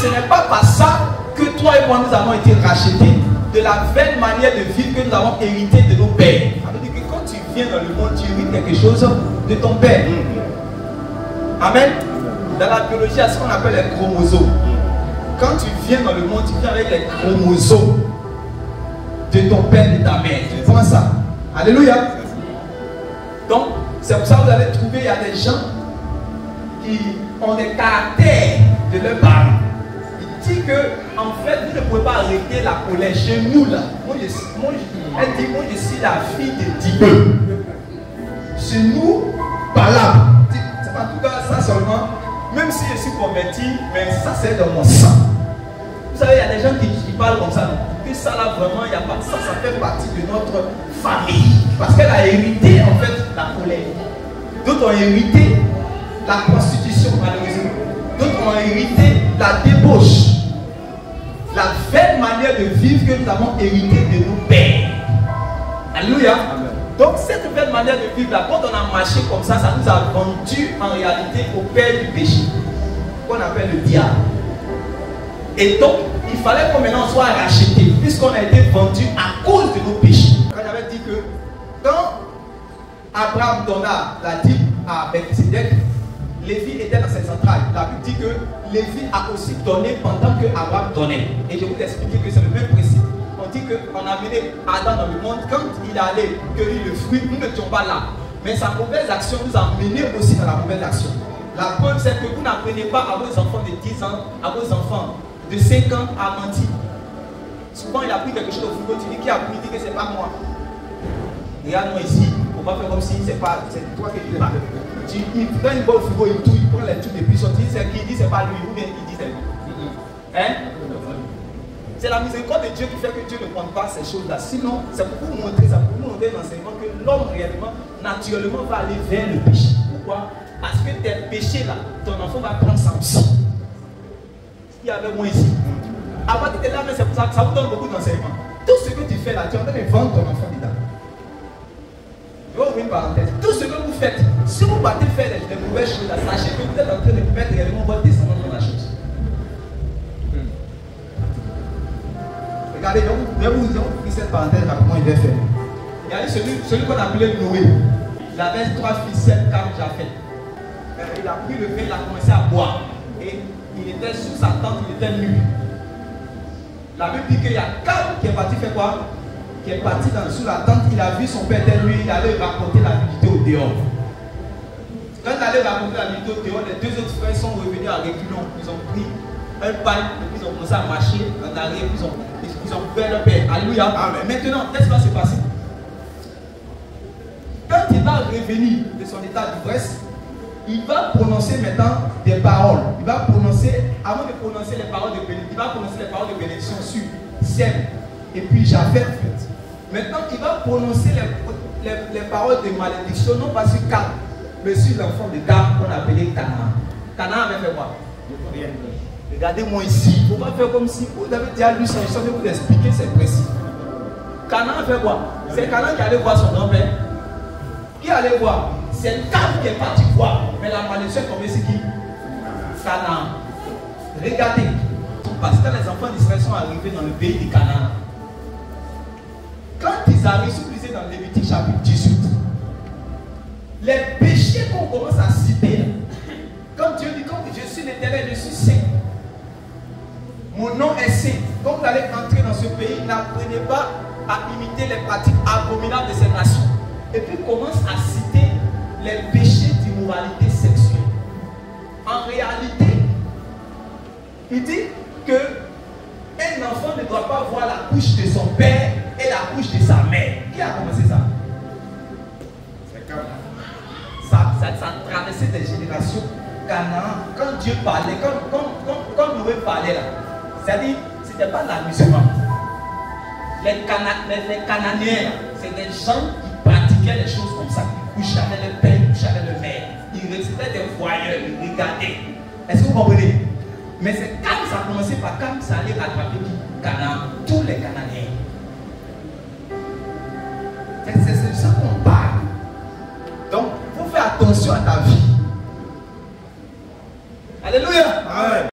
ce n'est pas par ça que toi et moi nous avons été rachetés de la vaine manière de vivre que nous avons hérité de nos pères. Ça veut dire que quand tu viens dans le monde, tu hérites quelque chose de ton père. Amen. Dans la biologie, il y a ce qu'on appelle les chromosomes. Quand tu viens dans le monde, tu viens avec les chromosomes de ton père et de ta mère. Tu vois ça? Alléluia. Donc, c'est pour ça que vous allez trouver, il y a des gens qui ont des caractères de leurs parents. Il dit que, en fait, vous ne pouvez pas arrêter la colère chez nous là. Elle dit, moi je suis la fille de Dieu. Chez nous, par là. C'est pas tout cas ça seulement. Même si je suis converti, mais ça c'est dans mon sang. Vous savez, il y a des gens qui parlent comme ça. Que ça là vraiment, il n'y a pas ça, ça fait partie de notre famille. Parce qu'elle a hérité en fait la colère. D'autres ont hérité la prostitution, malheureusement. D'autres ont hérité la débauche. La vaine manière de vivre que nous avons hérité de nos pères. Alléluia. Donc cette vaine manière de vivre là, quand on a marché comme ça, ça nous a vendu en réalité au père du péché, qu'on appelle le diable. Et donc, il fallait qu'on maintenant soit racheté, puisqu'on a été vendu à cause de nos péchés. Quand j'avais dit que quand Abraham donna la dîme à Melchisedec, Lévi était dans ses entrailles. La Bible dit que Lévi a aussi donné pendant que Abraham donnait. Et je vais vous expliquer que c'est le même principe. On dit qu'on a amené Adam dans le monde. Quand il allait cueillir le fruit, nous n'étions pas là. Mais sa mauvaise action nous a menés aussi dans la mauvaise action. La preuve, c'est que vous n'apprenez pas à vos enfants de 10 ans, à vos enfants de 5 ans à mentir. Souvent, il a pris quelque chose au frigo, tu dis qui a pris, il dit que c'est pas moi. Regarde-moi ici, on va faire comme si c'est toi qui es là. Quand il va au frigo, il touille, il prend les trucs et puis il dit c'est qui, il dit c'est pas lui, ou bien il dit c'est lui. Hein? C'est la miséricorde de Dieu qui fait que Dieu ne prend pas ces choses-là. Sinon, c'est pour vous montrer, ça pour vous montrer l'enseignement que l'homme réellement, naturellement, va aller vers le péché. Pourquoi? Parce que tes péchés là, ton enfant va prendre ça aussi. Ce qu'il y avait moi ici. Avant tu étais là, mais c'est pour ça que ça vous donne beaucoup d'enseignements. Tout ce que tu fais là, tu es en train de vendre ton enfant dedans. Je vais ouvrir une parenthèse. Tout ce que vous faites, si vous partez faire les mauvaises choses, là, sachez que vous êtes en train de mettre réellement votre descendant dans la chose. Regardez, je vais vous ouvrir cette parenthèse là, comment il va faire. Regardez celui qu'on appelait Noé. Il avait 3 fils, 7 Cam, Japheth. Il a pris le vin, il a commencé à boire. Et il était sous sa tente, il était nu. La Bible dit qu'il y a Cam qui est parti faire quoi? Qui est parti sous la tente, il a vu son père était nu, il allait raconter la vérité au dehors. Quand il allait raconter la vérité au dehors, les 2 autres frères sont revenus à reculons. Ils ont pris un pain, et puis ils ont commencé à marcher en arrière, puis ils ont ouvert leur père. Alléluia. Amen. Maintenant, qu'est-ce qui va se passer? Quand il va revenir de son état d'ivresse, il va prononcer maintenant des paroles. Il va prononcer, avant de prononcer les paroles de bénédiction, il va prononcer les paroles de bénédiction sur Sem et puis Japheth. Maintenant, il va prononcer les paroles de malédiction, non pas sur Cam, mais sur l'enfant de Cam qu'on appelait Canaan. Canaan avait fait quoi? Rien. Regardez-moi ici. Il ne faut pas faire comme si vous avez déjà lu son histoire, je vais vous expliquer ses principes. Canaan fait quoi? C'est Canaan qui allait voir son grand-père. Qui allait voir? C'est Cam qui est parti voir. Mais la malédiction est tombée sur qui? Canaan. Regardez. Parce que les enfants d'Israël sont arrivés dans le pays de Canaan. Quand ils arrivent, si vous lisez dans Lévitique chapitre 18, les péchés qu'on commence à citer, quand Dieu dit, quand je suis l'Éternel, je suis saint. Mon nom est saint. Quand vous allez entrer dans ce pays, n'apprenez pas à imiter les pratiques abominables de ces nations. Et puis commence à citer les péchés d'immoralité sexuelle. En réalité, il dit que un enfant ne doit pas voir la couche de son père et la couche de sa mère. Qui a commencé ça? C'est comme ça traversait des générations. Canaan, quand Dieu parlait, quand Noé parlait là, c'est-à-dire, ce n'était pas l'amusement. Les Cananéens, c'est des gens qui pratiquaient les choses comme ça, qui couchaient avec le père, qui couchaient avec le mère. C'était des voyeurs, ils regardaient. Est-ce que vous comprenez? Mais c'est quand ça a commencé par quand ça allait rattraper qui? Canaan, tous les Cananéens. C'est de ça qu'on parle. Donc, il faut faire attention à ta vie.